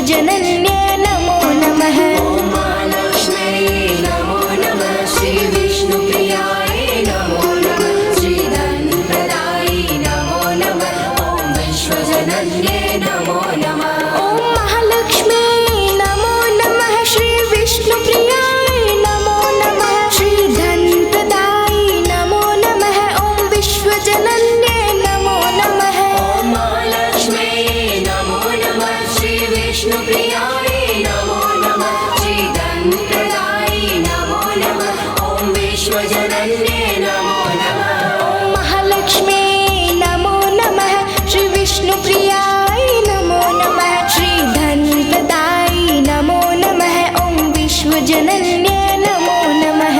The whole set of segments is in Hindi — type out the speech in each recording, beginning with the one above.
विश्वजनन्ये नमो नमः। ॐ महालक्ष्म्यै नमो नमः। श्री विष्णुप्रियायै नमो नमः। श्रीधनप्रदायै नमो नमः। ॐ विश्वजनन्ये नमो नमः। ॐ महालक्ष्म्यै नमो नमः। श्री विष्णुप्रियायै नमो नमः। श्रीधनप्रदायै नमो नमः। ॐ विश्वजनन्ये नमो नमः। ॐ महालक्ष्म्यै नमो नमः। श्री विष्णुप्रियायै नमो नमः। श्रीधनप्रदायै नमो नमः। ॐ विश्वजनन्ये नमो नमः। ॐ महालक्ष्म्यै नमो नमः। श्री विष्णुप्रियायै नमो नमः। श्रीधनप्रदायै नमो नमः। ॐ विश्वजनन्ये नमो नमः।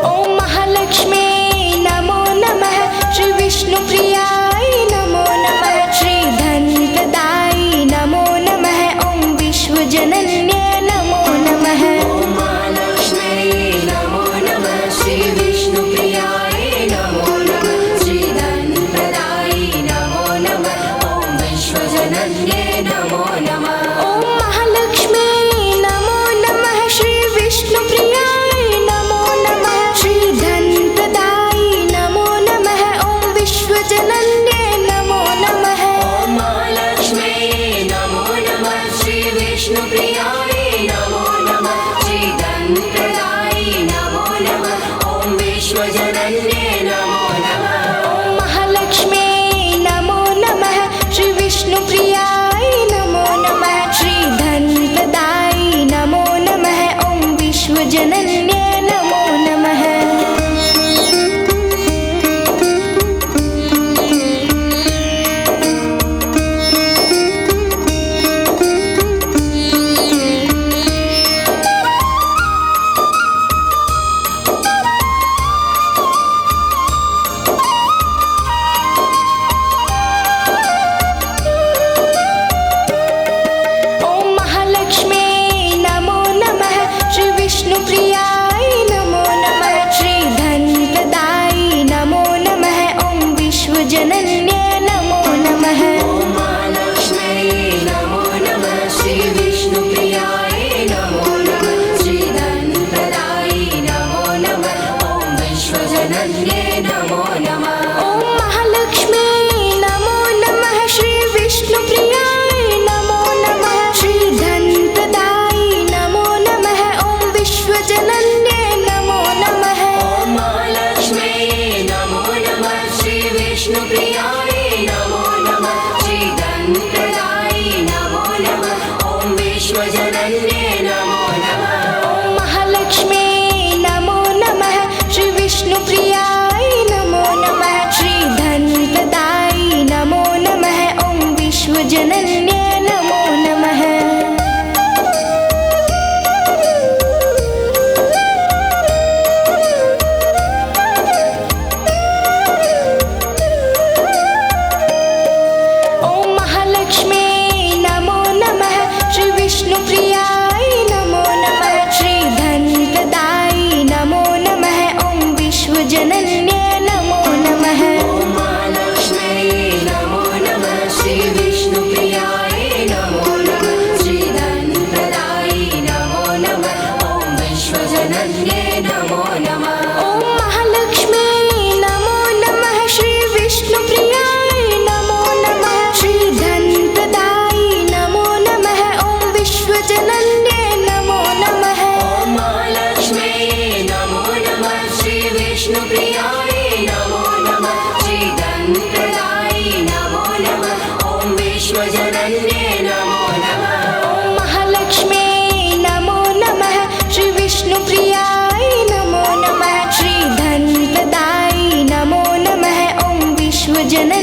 ॐ महालक्ष्म्यै नमो नमः। श्री विष्णुप्रियायै नमो नमः। श्रीधनप्रदायै नमो नमः। ॐ विश्वजनन्ये नमो नमः। ॐ महालक्ष्म्यै नमो नमः। श्री विष्णुप्रियायै नमो नमः। श्रीधनप्रदायै नमो नमः। ॐ विश्वजनन्ये नमो नमः। ॐ महालक्ष्म्यै नमो नमः। श्री विष्णुप्रियायै नमो नमः। श्रीधनप्रदायै नमो नमः। ॐ विश्वजनन्ये नमो नमः। ॐ महालक्ष्म्यै नमो नमः। श्री विष्णुप्रियायै नमो नमः। श्रीधनप्रदायै नमो नमः। ॐ विश्वजनन्ये नमो नमः। ॐ महालक्ष्म्यै नमो नमः। श्री विष्णुप्रियायै नमो नमः। श्रीधनप्रदायै नमो नमः। ॐ विश्वजनन्ये नमो नमः। ॐ महालक्ष्म्यै नमो नमः। श्री विष्णुप्रियायै नमो नमः। श्रीधनप्रदायै नमो नमः। ॐ विश्वजनन्ये नमो नमः। ॐ महालक्ष्म्यै नमो नमः। श्री विष्णुप्रियायै नमो नमः। श्रीधनप्रदायै नमो नमः। ॐ विश्वजनन्ये नमो नमः। ॐ महालक्ष्म्यै नमो नमः। श्री विष्णुप्रियायै नमो नमः। श्रीधनप्रदायै नमो नमः। ॐ विश्वजनन्ये नमो नमः। ॐ महालक्ष्म्यै नमो नमः। श्री विष्णुप्रियायै नमो नमः। श्रीधनप्रदायै नमो नमः। ॐ विश्वजनन्ये नमो नमः। ॐ महालक्ष्म्यै नमो नमः। श्री विष्णुप्रियायै नमो नमः। श्रीधनप्रदायै नमो नमः। ॐ विश्वजनन्ये नमो नमः। ॐ महालक्ष्म्यै नमो नमः। श्री विष्णुप्रियायै नमो नमः। श्रीधनप्रदायै नमो नमः। ॐ विश्वजनन्ये नमो नमः। ॐ महालक्ष्म्यै नमो नमः। श्री विष्णुप्रियायै नमो नमः। श्रीधनप्रदायै नमो नमः। ॐ विश्वजनन्ये नमो नमः। ॐ महालक्ष्म्यै नमो नमः। श्री विष्णुप्रियायै नमो नमः। श्रीधनप्रदायै नमो नमः। ॐ विश्वजनन्ये नमो नमः। ॐ महालक्ष्म्यै नमो नमः। श्री विष्णुप्रियायै नमो नमः। श्रीधनप्रदायै नमो नमः। ॐ विश्वजनन्ये नमो नमः। ॐ महालक्ष्म्यै नमो नमः। श्री विष्णुप्रियायै नमो नमः। श्रीधनप्रदायै नमो नमः। ॐ विश्वजनन्ये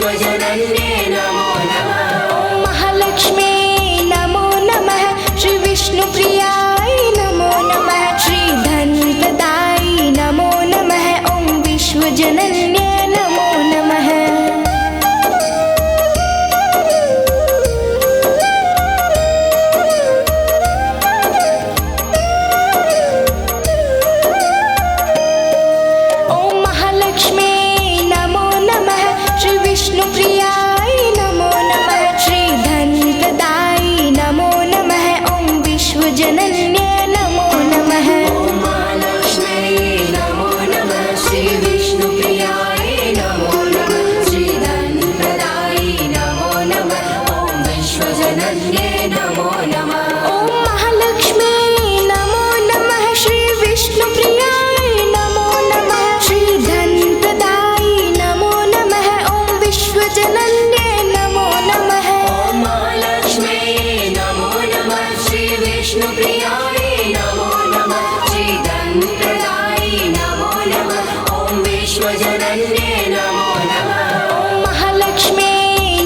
विश्वजनन्ये नमो नमः ॐ महालक्ष्मी नमो नमः श्री विष्णुप्रियाय नमो नमः श्री धनप्रदाय नमो नमः ॐ विश्वजनन्ये नमो नमः विष्णुप्रियाय नमो नमः श्री धनप्रदाय नमो नमः ॐ विश्वजनन्ये नमो नमः ॐ महालक्ष्म्यै नमो नमः श्री विष्णुप्रियाय नमो नमः श्री धनप्रदाय नमो नमः ॐ विश्वजनन्ये नमो नमः ॐ महालक्ष्मी नमो नमः श्री विष्णुप्रियाय नमो नमः श्री धनप्रदाय नमो नमः ॐ विश्वजनन्ये नमो नमः ॐ महालक्ष्म्यै नमो नमः श्री विष्णुप्रियाय नमो नमः श्री धनप्रदाय नमो नमः ॐ विश्वजनन्ये नमो नमः ॐ महालक्ष्मी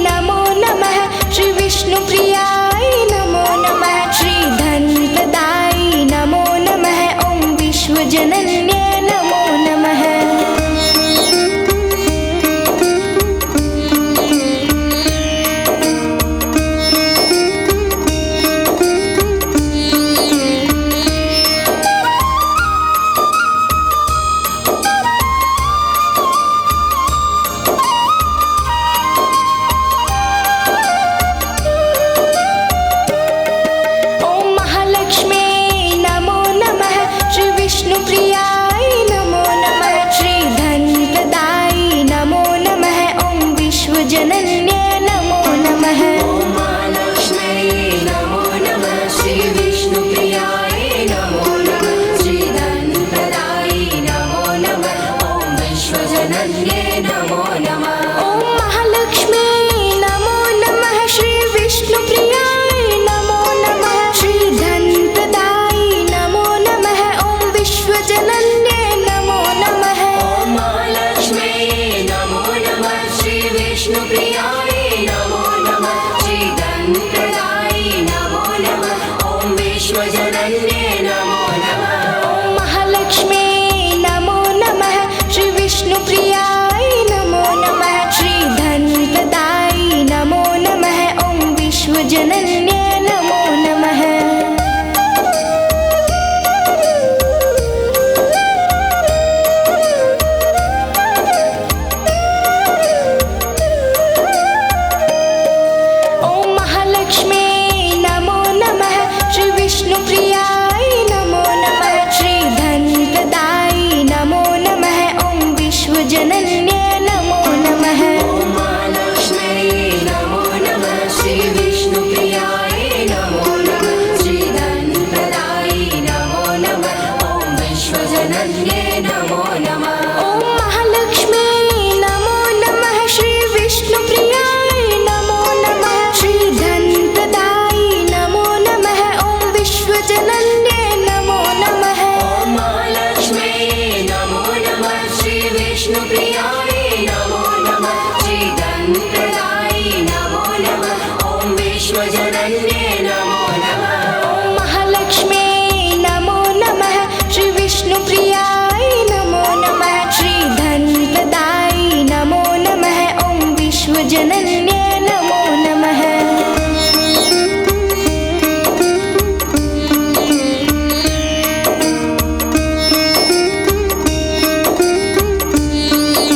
नमो नमः श्री विष्णुप्रियाय नमो नमः श्री धनप्रदाय नमो नमः ॐ विश्वजनन्ये नमो नमः ॐ महालक्ष्मी नमो नमः श्री विष्णुप्रियाय नमो नमः श्री धनप्रदाय नमो नमः ॐ विश्वजनन्ये नमो नमः ॐ महालक्ष्म्यै नमो नमः श्री विष्णुप्रियाय नमो नमः श्री धनप्रदाय नमो नमः ॐ विश्वजनन्ये नमो नमः ॐ महालक्ष्मी नमो नमः श्री विष्णुप्रियाय नमो नमः श्री धनप्रदाय नमो नमः ॐ विश्वजनन्ये नमो नमः ॐ महालक्ष्म्यै नमो नमः श्री विष्णुप्रियाय नमो नमः श्री धनप्रदाय नमो नमः ॐ विश्वजनन्ये नमो नमः ॐ महालक्ष्मी नमो नमः श्री विष्णुप्रियाय नमो नमः श्री धनप्रदाय नमो नमः ॐ विश्वजनन्ये नमो नमः ॐ महालक्ष्मी नमो नमः श्री विष्णुप्रियाय नमो नमः श्री धनप्रदाय नमो नमः ॐ विश्वजनन्ये नमो नमः ॐ महालक्ष्म्यै नमो नमः श्री विष्णुप्रियाय नमो नमः श्री धनप्रदाय नमो नमः ॐ विश्वजनन्ये नमो नमः ॐ महालक्ष्मी नमो नमः श्री विष्णुप्रियाय नमो नमः श्री धनप्रदाय नमो नमः ॐ विश्वजनन्ये नमो नमः ॐ महालक्ष्म्यै नमो नमः श्री विष्णुप्रियाय नमो नमः श्री धनप्रदाय नमो नमः ॐ विश्वजनन्ये नमो नमः ॐ महालक्ष्मी नमो नमः श्री विष्णुप्रियाय नमो नमः श्री धनप्रदाय नमो नमः ॐ विश्वजनन्ये नमो नमः ॐ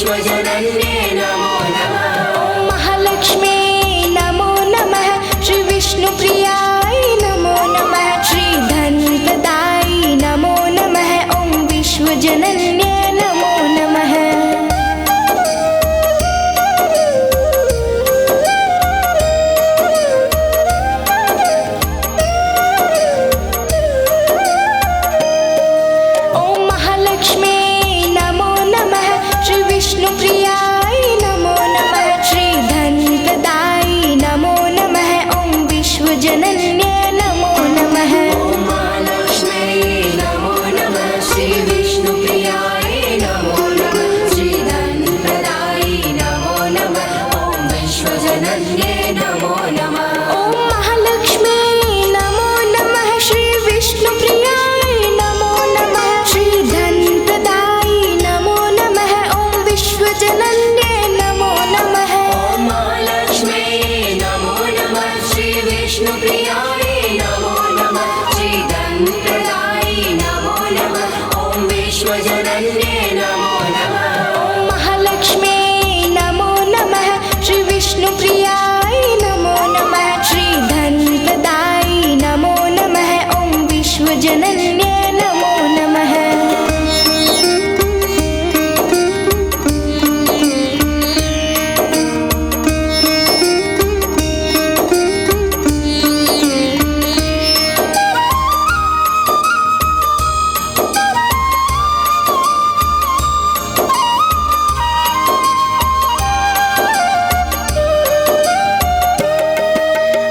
विश्वजनन्ये नमो नमः ॐ महालक्ष्मी नमो नमः श्री विष्णुप्रियाय नमो नमः श्री धनप्रदाय नमो नमः ॐ विश्वजनन्ये नमो नमः विष्णुप्रियाय नमो नमः श्री धनप्रदाय नमो नमः ॐ विश्वजनन्ये नमो नमः ॐ महालक्ष्मी नमो नमः श्री विष्णुप्रियाय नमो नमः श्री धनप्रदाय नमो नमः ॐ विश्वजनन्ये नमो नमः ॐ महालक्ष्मी नमो नमः श्री विष्णुप्रियाय नमो नमः श्री धनप्रदाय नमो नमः ॐ विश्वजनन्ये नमो नमः ॐ महालक्ष्मी नमो नमः श्री विष्णुप्रियाय नमो नमः श्री धनप्रदाय नमो नमः ॐ विश्वजनन्ये नमो नमः ॐ महालक्ष्मी नमो नमः श्री विष्णुप्रियाय नमो नमः श्री धनप्रदाय नमो नमः ॐ विश्वजनन्ये नमो नमः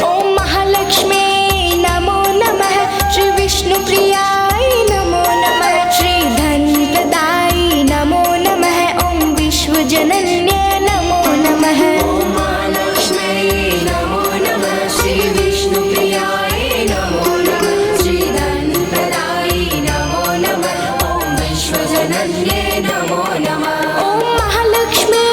ॐ महालक्ष्मी नमो नमः श्री विष्णुप्रियाय नमो नमः श्री धनप्रदाय नमो नमः ॐ विश्वजनन्ये नमो नमः ॐ महालक्ष्मी नमो नमः श्री विष्णुप्रियाय नमो नमः श्री धनप्रदाय नमो नमः ॐ विश्वजनन्ये नमो नमः ॐ महालक्ष्मी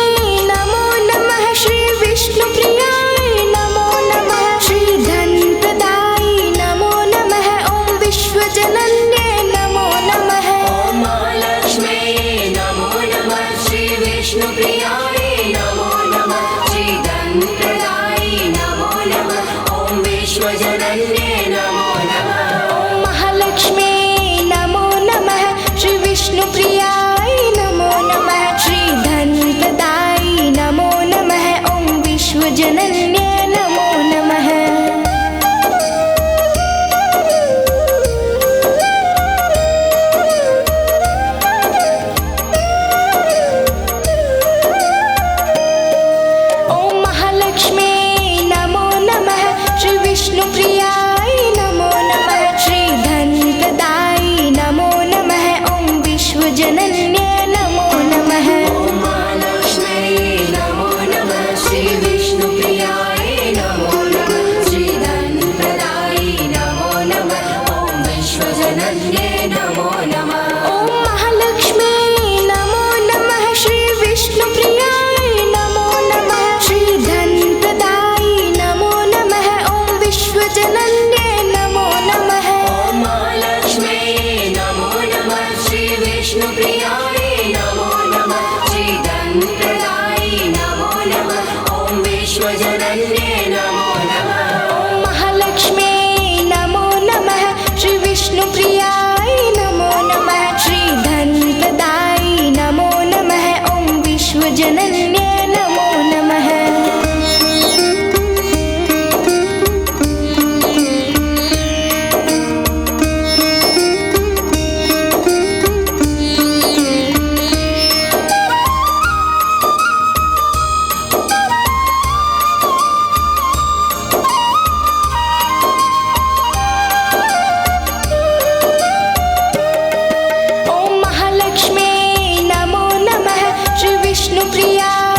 नमो नमः श्री विष्णुप्रियाय नमो नमः श्री धनप्रदाय नमो नमः ॐ विश्वजनन्ये नमो नमः ॐ महालक्ष्मी नमो नमः श्री विष्णुप्रियाय नमो नमः श्री धनप्रदाय नमो नमः ॐ विश्वजनन्ये नमो नमः ॐ महालक्ष्मी नमो नमः श्री विष्णुप्रियाय नमो नमः श्री धनप्रदाय नमो नमः ॐ विश्वजनन्ये नमो नमः ॐ महालक्ष्मी नमो नमः श्री विष्णुप्रियाय नमो नमः श्री धनप्रदाय नमो नमः ॐ विश्वजनन्ये नमो नमः ॐ महालक्ष्मी नमो नमः श्री विष्णुप्रियाय नमो नमः श्री धनप्रदाय नमो नमः ॐ विश्वजनन्ये नमो नमः ॐ महालक्ष्मी नमो नमः श्री विष्णुप्रियाय नमो नमः श्री धनप्रदाय नमो नमः ॐ विश्वजनन्ये नमो नमः ॐ महालक्ष्मी नमो नमः श्री विष्णुप्रियाय नमो नमः श्री धनप्रदाय नमो नमः ॐ विश्वजनन्ये नमो नमः ॐ महालक्ष्मी नमो नमः श्री विष्णुप्रियाय नमो नमः श्री धनप्रदाय नमो नमः ॐ विश्वजनन्ये नमो नमः ॐ महालक्ष्मी नमो नमः श्री विष्णुप्रियाय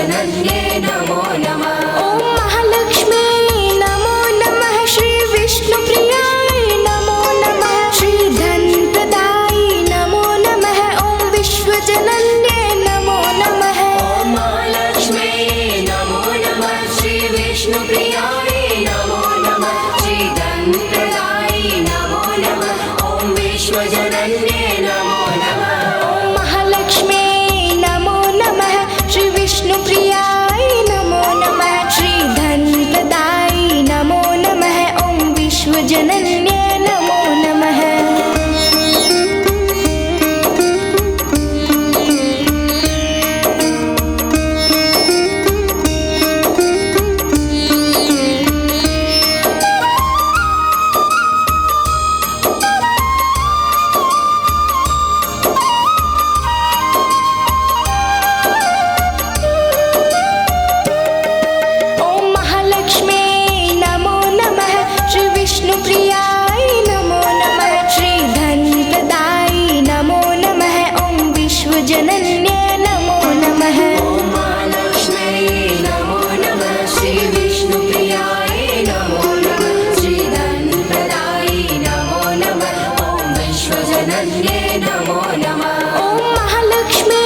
विश्वजनन्ये नमो नमः ॐ महालक्ष्मी नमो नमः श्री विष्णुप्रियाय नमो नमः श्री धनप्रदाय नमो नमः ॐ विश्वजनन्ये नमो नमः ॐ महालक्ष्मी नमो नमः श्री विष्णुप्रियाय नमो नमः श्री धनप्रदाय नमो नमः ॐ विश्वजनन्ये नमो नमः ॐ महालक्ष्मी नमो नमः श्री विष्णुप्रियाय नमो नमः श्री धनप्रदाय नमो नमः ॐ विश्वजनन्ये नमो नमः ॐ महालक्ष्मी नमो नमः श्री विष्णुप्रियाय नमो नमः श्री धनप्रदाय नमो नमः ॐ विश्वजनन्ये नमो नमः ॐ महालक्ष्मी नमो नमः श्री विष्णुप्रियाय नमो नमः श्री धनप्रदाय नमो नमः ॐ विश्वजनन्ये नमो नमः ॐ महालक्ष्मी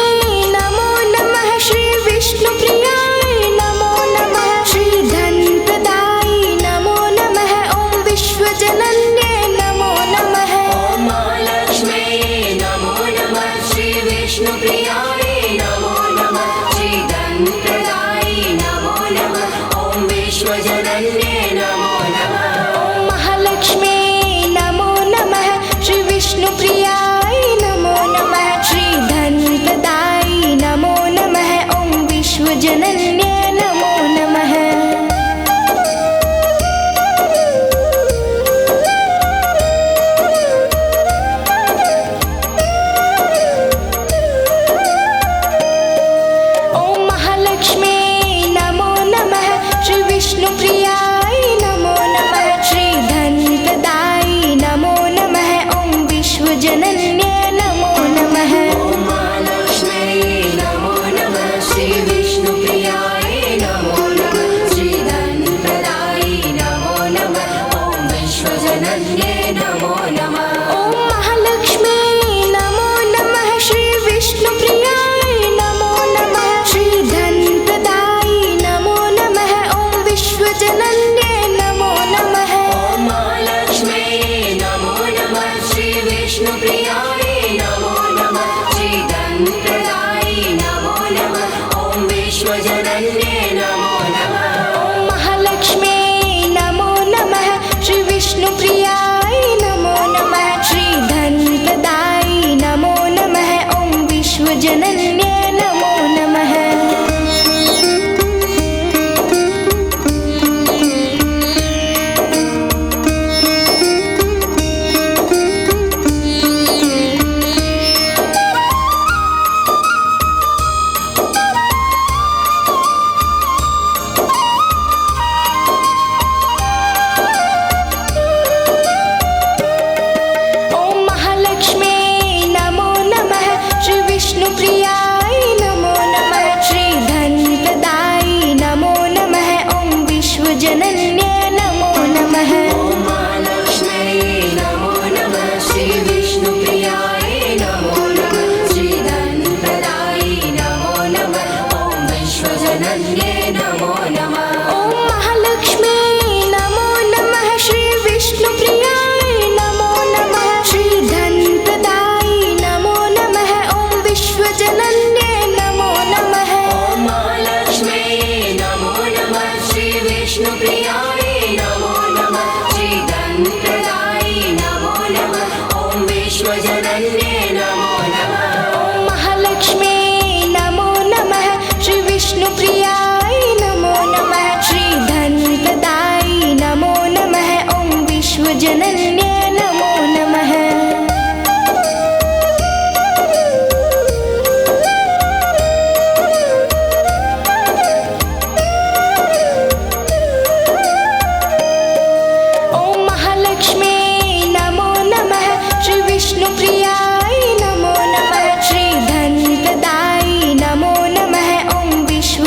नमो नमः श्री विष्णुप्रियाय नमो नमः श्री धनप्रदाय नमो नमः ॐ विश्वजनन्ये नमो नमः ॐ महालक्ष्मी नमो नमः श्री विष्णुप्रियाय नमो नमः श्री धनप्रदाय नमो नमः ॐ विश्वजनन्ये नमो नमः ॐ महालक्ष्मी नमो नमः श्री विष्णुप्रियाय नमो नमः श्री धनप्रदाय नमो नमः ॐ विश्वजनन्ये नमो नमः ॐ महालक्ष्मी नमो नमः श्री विष्णुप्रियाय नमो नमः श्री धनप्रदाय नमो नमः ॐ विश्वजनन्ये नमो नमः ॐ महालक्ष्मी नमो नमः श्री विष्णुप्रियाय नमो नमः श्री धनप्रदाय नमो नमः ॐ विश्वजनन्ये नमो नमः ॐ महालक्ष्मी नमो नमः श्री विष्णुप्रियाय नमो नमः श्री धनप्रदाय नमो नमः ॐ विश्वजनन्ये नमो नमः ॐ महालक्ष्मी नमो नमः श्री विष्णुप्रियाय नमो नमः श्री धनप्रदाय नमो नमः ॐ विश्वजनन्ये नमो नमः ॐ महालक्ष्मी नमो नमः श्री विष्णुप्रियाय नमो नमः श्री धनप्रदाय नमो नमः ॐ विश्वजनन्ये नमो नमः ॐ महालक्ष्मी नमो नमः श्री विष्णुप्रियाय नमो नमः श्री धनप्रदाय नमो नमः ॐ विश्वजनन्ये नमो नमः ॐ महालक्ष्मी नमो नमः श्री विष्णुप्रियाय नमो नमः श्री धनप्रदाय नमो नमः ॐ विश्वजनन्ये नमो नमः ॐ महालक्ष्मी नमो नमः श्री विष्णुप्रियाय नमो नमः श्री धनप्रदाय नमो नमः ॐ विश्वजनन्ये नमो नमः ॐ महालक्ष्मी नमो नमः श्री विष्णुप्रियाय नमो नमः श्री धनप्रदाय नमो नमः ॐ विश्वजनन्ये नमो नमः ॐ महालक्ष्मी नमो नमः श्री विष्णुप्रियाय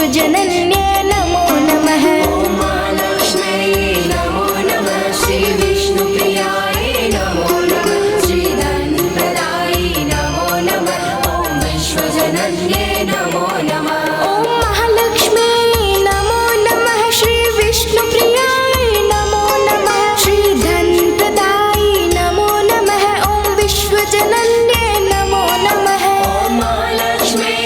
विश्वजनन्ये नमो नमः। ॐ महालक्ष्म्यै नमो नमः। श्री विष्णुप्रियायै नमो नमः। श्रीधनप्रदायै नमो नमः। ॐ विश्वजनन्ये नमो नमः। ॐ महालक्ष्म्यै नमो नमः। श्री विष्णुप्रियायै नमो नमः। श्रीधनप्रदायै नमो नमः। ॐ विश्वजनन्ये नमो नमः। ॐ महालक्ष्म्यै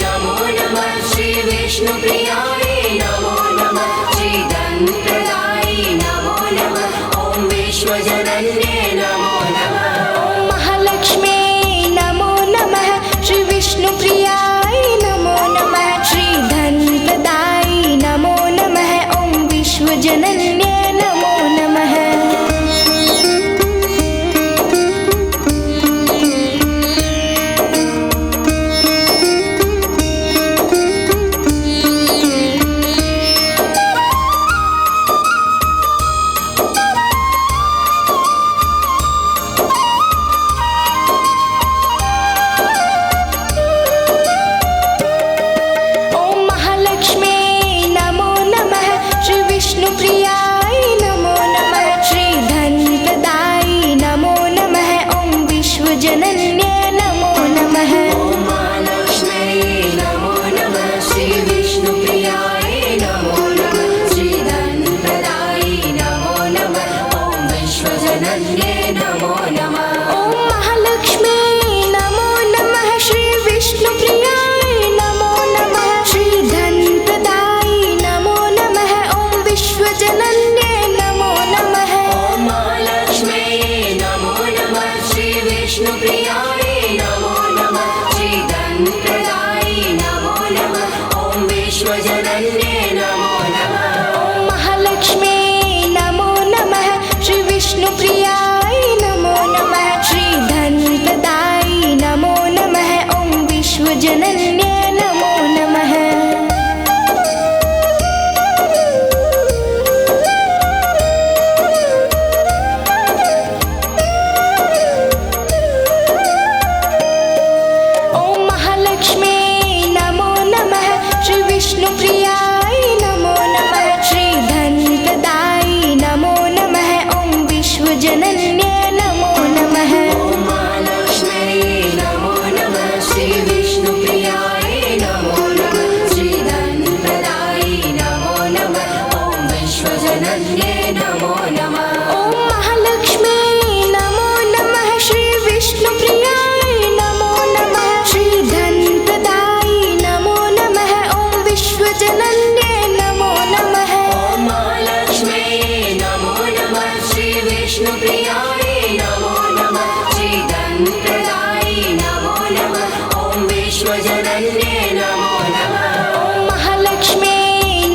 नमो नमः। श्री विष्णुप्रियायै नमो नमः। श्रीधनप्रदायै नमो नमः। ॐ विश्वजनन्ये नमो नमः। ॐ महालक्ष्म्यै नमो नमः। श्री विष्णुप्रियायै नमो नमः। श्रीधनप्रदायै नमो नमः। ॐ विश्वजनन्ये नमो नमः। ॐ महालक्ष्म्यै नमो नमः। श्री विष्णुप्रियायै नमो नमः। श्रीधनप्रदायै नमो नमः। ॐ विश्वजनन्ये नमो नमः। ॐ महालक्ष्म्यै नमो नमः। श्री विष्णुप्रियायै नमो नमः। श्रीधनप्रदायै नमो नमः। ॐ विश्वजनन्ये नमो नमः। ॐ महालक्ष्म्यै नमो नमः। श्री विष्णुप्रियायै नमो नमः। श्रीधनप्रदायै नमो नमः। ॐ विश्वजनन्ये नमो नमः। ॐ महालक्ष्म्यै नमो नमः। श्री विष्णुप्रियायै नमो नमः। श्रीधनप्रदायै नमो नमः। ॐ विश्वजनन्ये नमो नमः। ॐ महालक्ष्म्यै नमो नमः। श्री विष्णुप्रियायै नमो नमः। श्रीधनप्रदायै नमो नमः। ॐ विश्वजनन्ये नमो नमः। ॐ महालक्ष्म्यै नमो नमः। श्री विष्णुप्रियायै नमो नमः। श्रीधनप्रदायै नमो नमः। ॐ विश्वजनन्ये नमो नमः। ॐ महालक्ष्म्यै नमो नमः। श्री विष्णुप्रियायै नमो नमः। श्रीधनप्रदायै नमो नमः। ॐ विश्वजनन्ये नमो नमः। ॐ महालक्ष्म्यै नमो नमः। श्री विष्णुप्रियायै नमो नमः। श्रीधनप्रदायै नमो नमः। ॐ विश्वजनन्ये नमो नमः। ॐ महालक्ष्म्यै नमो नमः। श्री विष्णुप्रियायै नमो नमः। श्रीधनप्रदायै नमो नमः। ॐ विश्वजनन्ये नमो नमः। ॐ महालक्ष्म्यै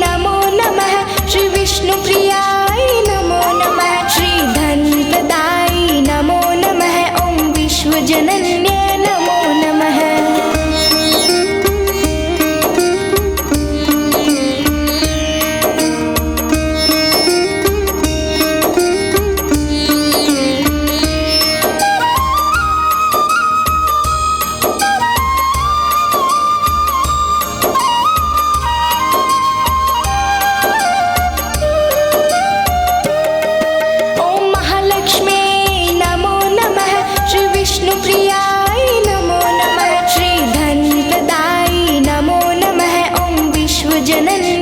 नमो नमः। श्री विष्णुप्रियायै नमो नमः। श्रीधनप्रदायै नमो नमः। ॐ विश्वजनन्ये नमो नमः। ॐ महालक्ष्म्यै नमो नमः। श्री विष्णुप्रियायै नमो नमः। श्रीधनप्रदायै नमो नमः। ॐ विश्वजनन्ये